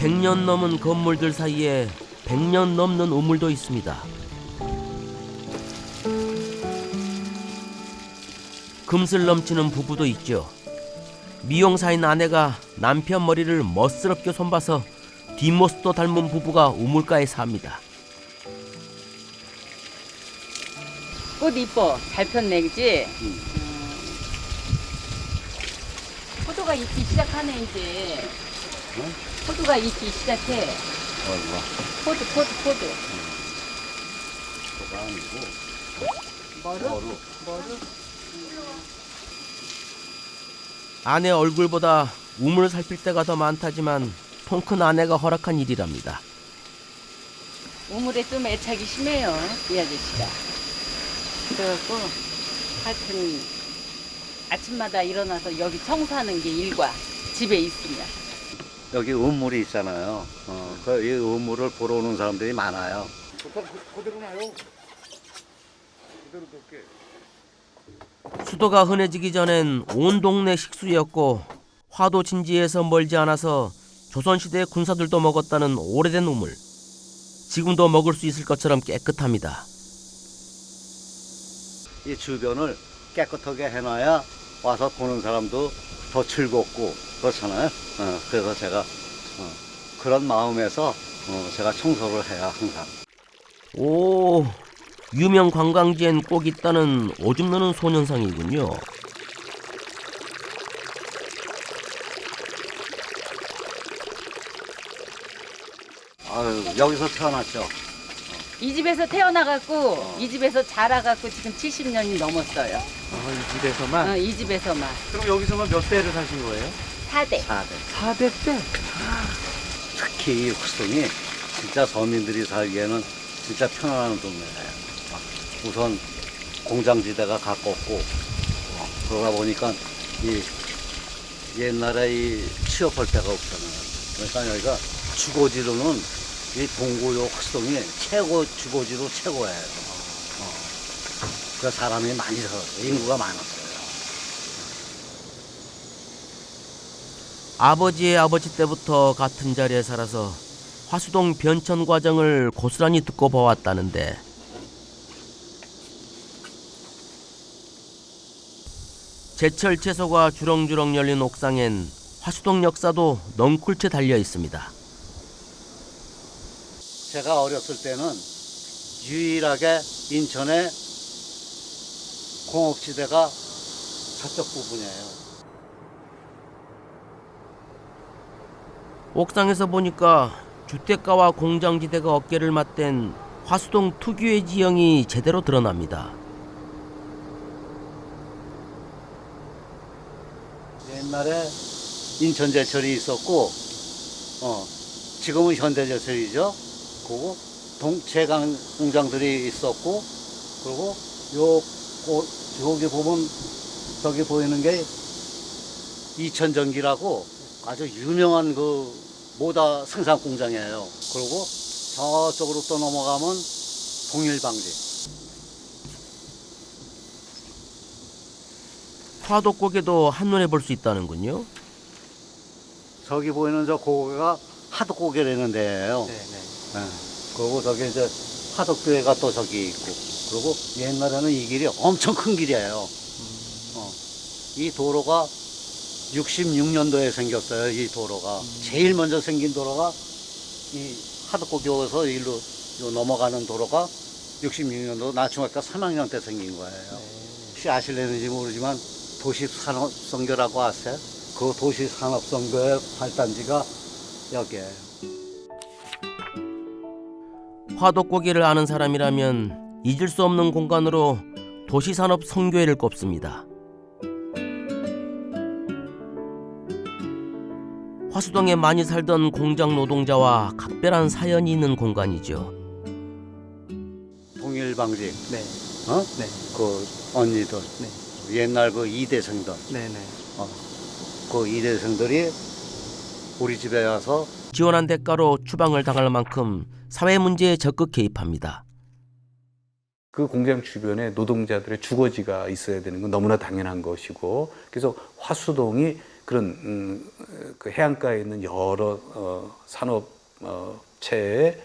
100년 넘은 건물들 사이에 100년 넘는 우물도 있습니다. 금슬 넘치는 부부도 있죠. 미용사인 아내가 남편 머리를 멋스럽게 손봐서 뒷모습도 닮은 부부가 우물가에 삽니다. 꽃 이뻐. 잘 폈네, 그지? 포도가 익기 시작하네, 이제. 응? 포도가 익기 시작해. 얼마? 포도. 뭐가 아니고 머루? 아내 얼굴보다 우물 살필 때가 더 많다지만 통 큰 아내가 허락한 일이랍니다. 우물에 좀 애착이 심해요, 이 아저씨가. 그래갖고, 하여튼, 아침마다 일어나서 여기 청소하는 게 일과, 집에 있으면. 여기 우물이 있잖아요. 이 우물을 보러 오는 사람들이 많아요. 그대로 놔요. 그대로 둘게. 수도가 흔해지기 전엔 온 동네 식수였고 화도 진지에서 멀지 않아서 조선시대 군사들도 먹었다는 오래된 우물. 지금도 먹을 수 있을 것처럼 깨끗합니다. 이 주변을 깨끗하게 해놔야 와서 보는 사람도 더 즐겁고 그렇잖아요. 그래서 제가 그런 마음에서 제가 청소를 해요, 항상. 오, 유명 관광지엔 꼭 있다는 오줌 누는 소년상이군요. 아유, 여기서 태어났죠. 이 집에서 태어나갖고, 이 집에서 자라갖고 지금 70년이 넘었어요. 이 집에서만? 이 집에서만. 그럼 여기서만 몇 대를 사신 거예요? 4대. 4대 때? 특히 이 후성이 진짜 서민들이 살기에는 진짜 편안한 동네예요. 우선 공장지대가 가깝고 그러다 보니까 이 옛날에 이 취업할 데가 없잖아요. 그러니까 여기가 주거지로는 이 동구요 후성이 주거지로 최고예요. 그 사람이 많이 살았어요. 인구가 많았어요. 아버지의 아버지 때부터 같은 자리에 살아서 화수동 변천 과정을 고스란히 듣고 봐왔다는데 제철 채소가 주렁주렁 열린 옥상엔 화수동 역사도 넝쿨째 달려 있습니다. 제가 어렸을 때는 유일하게 인천에 공업지대가 저쪽 부분이에요. 옥상에서 보니까 주택가와 공장지대가 어깨를 맞댄 화수동 특유의 지형이 제대로 드러납니다. 옛날에 인천제철이 있었고, 지금은 현대제철이죠. 그리고 제강 공장들이 있었고, 그리고 여기 보면 저기 보이는 게 이천전기라고 아주 유명한 그 모다 생산 공장이에요. 그리고 저쪽으로 또 넘어가면 동일방지. 화덕고개도 한눈에 볼 수 있다는군요. 저기 보이는 저 고개가 하덕고개라는 데예요. 네네. 그리고 저기 이제 화덕교회가 또 저기 있고, 그리고 옛날에는 이 길이 엄청 큰 길이에요. 이 도로가 66년도에 생겼어요. 이 도로가 제일 먼저 생긴 도로가 이 하덕고교에서 일로 요 넘어가는 도로가 66년도 나 중학교 3학년 때 생긴 거예요. 혹시 아실래는지 모르지만 도시산업선교라고 아세요? 그 도시산업선교의 발단지가 여기에요. 화덕고개를 아는 사람이라면 잊을 수 없는 공간으로 도시산업 선교회를 꼽습니다. 화수동에 많이 살던 공장 노동자와 각별한 사연이 있는 공간이죠. 동일방지, 네. 네. 그 언니들, 네. 옛날 그 이대생들, 네네. 그 이대생들이 우리 집에 와서 지원한 대가로 추방을 당할 만큼 사회 문제에 적극 개입합니다. 그 공장 주변에 노동자들의 주거지가 있어야 되는 건 너무나 당연한 것이고, 그래서 화수동이 그런 그 해안가에 있는 여러 산업체의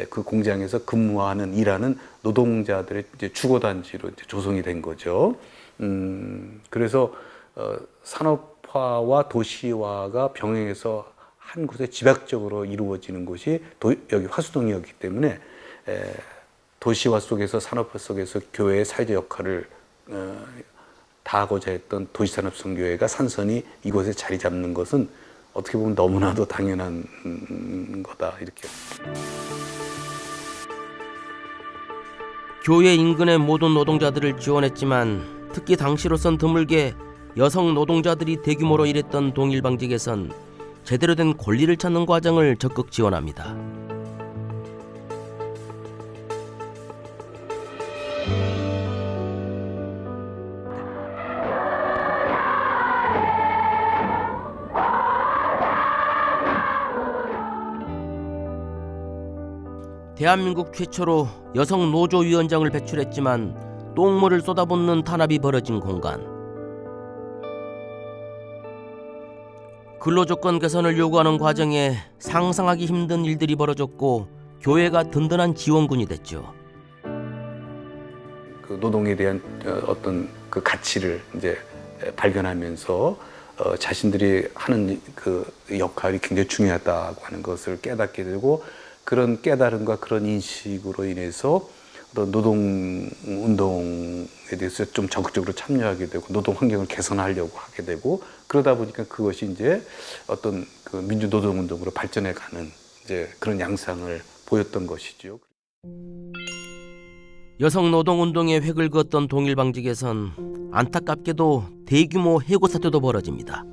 그 공장에서 근무하는 일하는 노동자들의 이제 주거단지로 이제 조성이 된 거죠. 그래서 산업화와 도시화가 병행해서 한 곳에 집약적으로 이루어지는 곳이 여기 화수동이었기 때문에 도시화 속에서 산업화 속에서 교회의 사회적 역할을 다하고자 했던 도시산업선교회가 산선이 이곳에 자리 잡는 것은 어떻게 보면 너무나도 당연한 거다 이렇게. 교회 인근의 모든 노동자들을 지원했지만 특히 당시로선 드물게 여성 노동자들이 대규모로 일했던 동일방직에선 제대로 된 권리를 찾는 과정을 적극 지원합니다. 대한민국 최초로 여성 노조위원장을 배출했지만 똥물을 쏟아붓는 탄압이 벌어진 공간. 근로조건 개선을 요구하는 과정에 상상하기 힘든 일들이 벌어졌고 교회가 든든한 지원군이 됐죠. 그 노동에 대한 어떤 그 가치를 이제 발견하면서 자신들이 하는 그 역할이 굉장히 중요하다고 하는 것을 깨닫게 되고 그런 깨달음과 그런 인식으로 인해서 어떤 노동 운동에 대해서 좀 적극적으로 참여하게 되고 노동 환경을 개선하려고 하게 되고 그러다 보니까 그것이 이제 어떤 그 민주 노동 운동으로 발전해 가는 이제 그런 양상을 보였던 것이죠. 여성 노동 운동에 획을 그었던 동일방직에선 안타깝게도 대규모 해고 사태도 벌어집니다.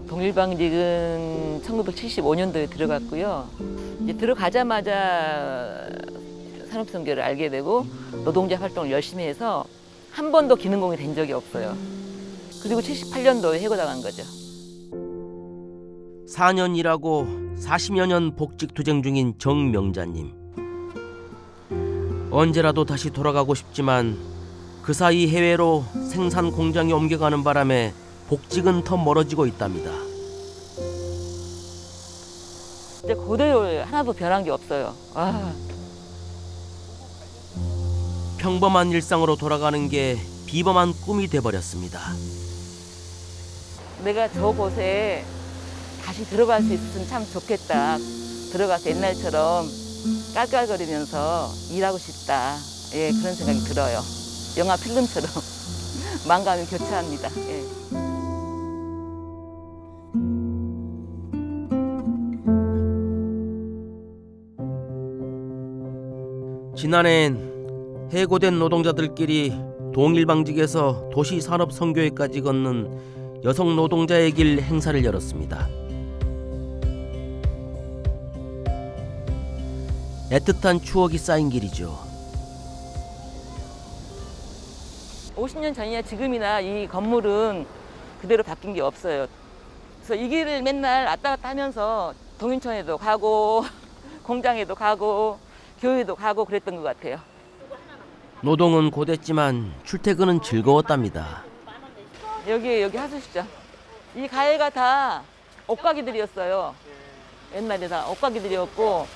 동일방직은 1975년도에 들어갔고요. 이제 들어가자마자 산업선교를 알게 되고 노동자 활동을 열심히 해서 한 번도 기능공이 된 적이 없어요. 그리고 78년도에 해고당한 거죠. 4년 일하고 40여 년 복직 투쟁 중인 정명자님. 언제라도 다시 돌아가고 싶지만 그 사이 해외로 생산 공장이 옮겨가는 바람에 복직은 더 멀어지고 있답니다. 진짜 그대로 하나도 변한 게 없어요. 평범한 일상으로 돌아가는 게 비범한 꿈이 돼버렸습니다. 내가 저곳에 다시 들어갈 수 있었으면 참 좋겠다. 들어가서 옛날처럼 깔깔거리면서 일하고 싶다. 예, 그런 생각이 들어요. 영화 필름처럼 만감이 교차합니다. 예. 지난해엔 해고된 노동자들끼리 동일방직에서 도시산업선교회까지 걷는 여성 노동자의 길 행사를 열었습니다. 애틋한 추억이 쌓인 길이죠. 50년 전이나 지금이나 이 건물은 그대로 바뀐 게 없어요. 그래서 이 길을 맨날 왔다 갔다 하면서 동인촌에도 가고 공장에도 가고 교회도 가고 그랬던 것 같아요. 노동은 고됐지만 출퇴근은 즐거웠답니다. 여기 하수시죠. 이 가해가 다 옷가게들이었어요. 옛날에 다 옷가게들이었고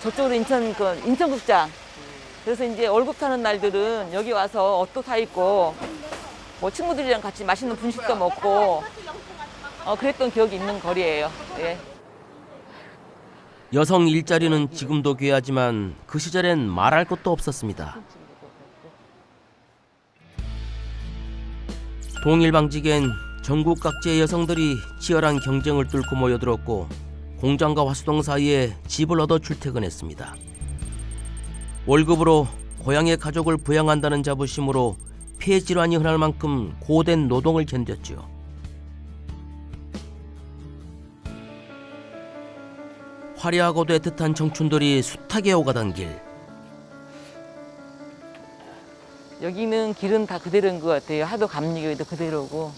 저쪽으로 인천국장. 그래서 이제 월급 타는 날들은 여기 와서 옷도 사 입고 뭐 친구들이랑 같이 맛있는 분식도 먹고 그랬던 기억이 있는 거리예요. 예. 여성 일자리는 지금도 귀하지만 그 시절엔 말할 것도 없었습니다. 동일방직엔 전국 각지의 여성들이 치열한 경쟁을 뚫고 모여들었고 공장과 화수동 사이에 집을 얻어 출퇴근했습니다. 월급으로 고향의 가족을 부양한다는 자부심으로 폐질환이 흔할 만큼 고된 노동을 견뎠죠. 화려하고도 애틋한 청춘들이 숱하게 오가던 길. 여기는 길은 다 그대로인 것 같아요. 하도 감리교회도 그대로고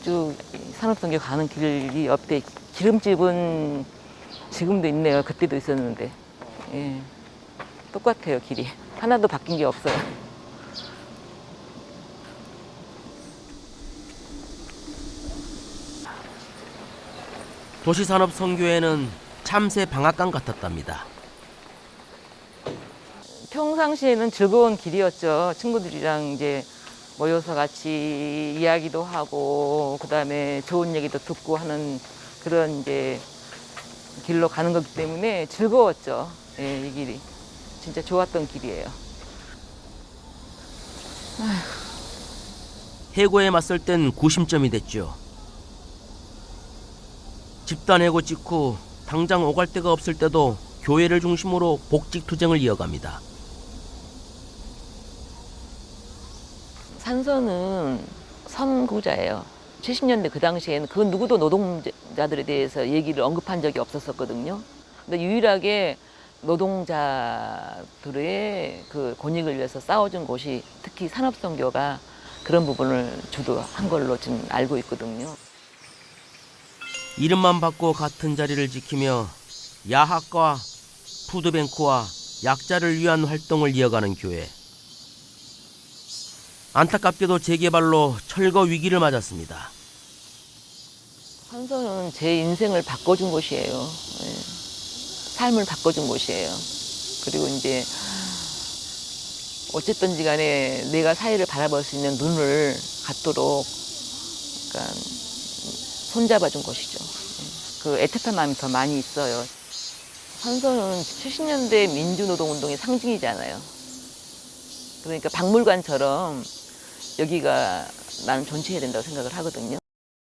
쭉 산업선교 가는 길이 옆에 기름집은 지금도 있네요. 그때도 있었는데 예. 똑같아요. 길이 하나도 바뀐 게 없어요. 도시산업선교회는 참새 방앗간 같았답니다. 평상시에는 즐거운 길이었죠. 친구들이랑 이제 모여서 같이 이야기도 하고 그다음에 좋은 얘기도 듣고 하는 그런 이제 길로 가는 거기 때문에 즐거웠죠. 예, 이 길이 진짜 좋았던 길이에요. 해고에 맞설 땐 구심점이 됐죠. 집단 해고 직후 당장 오갈 데가 없을 때도 교회를 중심으로 복직 투쟁을 이어갑니다. 산소는 선구자예요. 70년대 그 당시에는 그 누구도 노동자들에 대해서 얘기를 언급한 적이 없었거든요. 근데 유일하게 노동자들의 그 권익을 위해서 싸워준 곳이 특히 산업선교가 그런 부분을 주도한 걸로 지금 알고 있거든요. 이름만 바꿔 같은 자리를 지키며 야학과 푸드뱅크와 약자를 위한 활동을 이어가는 교회. 안타깝게도 재개발로 철거 위기를 맞았습니다. 산소는 제 인생을 바꿔준 곳이에요. 예. 삶을 바꿔준 곳이에요. 그리고 이제 어쨌든지 간에 내가 사회를 바라볼 수 있는 눈을 갖도록 그러니까 손잡아준 곳이죠. 그 애틋한 마음이 더 많이 있어요. 산소는 70년대 민주노동운동의 상징이잖아요. 그러니까 박물관처럼 여기가 나는 존재해야 된다고 생각을 하거든요.